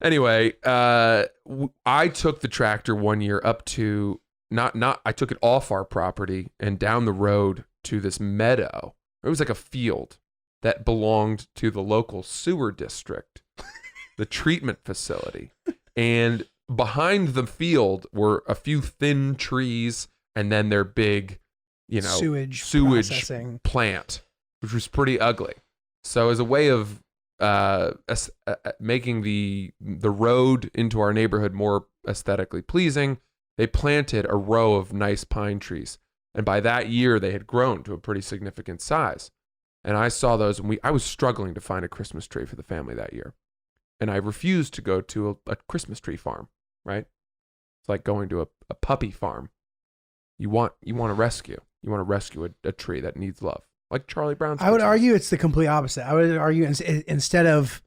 Anyway, I took the tractor one year up to I took it off our property and down the road to this meadow. It was like a field that belonged to the local sewer district, the treatment facility. And behind the field were a few thin trees and then their big, sewage plant, which was pretty ugly. So as a way of making the road into our neighborhood more aesthetically pleasing, they planted a row of nice pine trees. And by that year, they had grown to a pretty significant size. And I saw those, and I was struggling to find a Christmas tree for the family that year. And I refused to go to a Christmas tree farm, right? It's like going to a puppy farm. You want to rescue. You want to rescue a tree that needs love, like Charlie Brown's. I would argue it's the complete opposite. I would argue instead of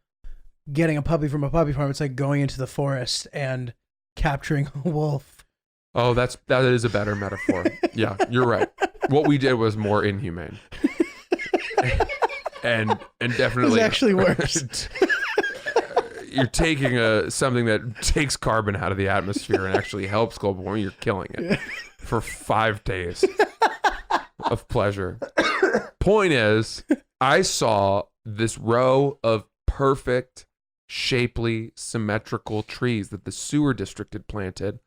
getting a puppy from a puppy farm, it's like going into the forest and capturing a wolf. Oh, that is a better metaphor. Yeah, you're right. What we did was more inhumane. and definitely it's actually worse. You're taking something that takes carbon out of the atmosphere and actually helps global warming. You're killing it for 5 days of pleasure. Point is, I saw this row of perfect, shapely, symmetrical trees that the sewer district had planted,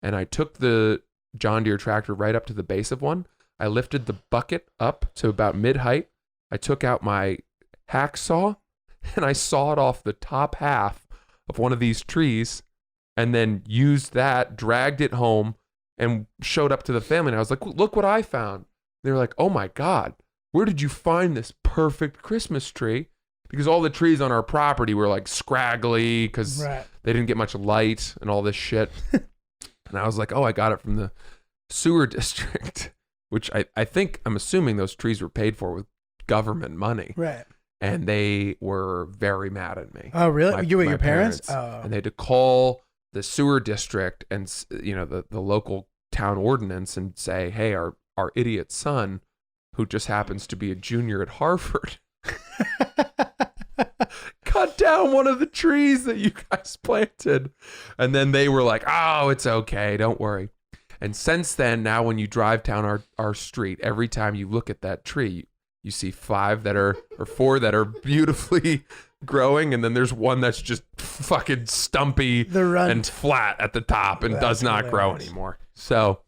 and I took the John Deere tractor right up to the base of one. I lifted the bucket up to about mid-height. I took out my hacksaw, and I sawed off the top half of one of these trees, and then used that, dragged it home, and showed up to the family. And I was like, look what I found. They were like, oh my God, where did you find this perfect Christmas tree? Because all the trees on our property were like scraggly because they didn't get much light and all this shit. And I was like, oh, I got it from the sewer district, which I'm assuming those trees were paid for with government money. Right. And they were very mad at me. Oh, really? You and your parents? Oh. And they had to call the sewer district and, the local town ordinance and say, hey, our idiot son, who just happens to be a junior at Harvard, cut down one of the trees that you guys planted. And then they were like, oh, it's okay. Don't worry. And since then, now when you drive down our street, every time you look at that tree, you see 4 that are beautifully growing. And then there's one that's just fucking stumpy and flat at the top and does not grow anymore. So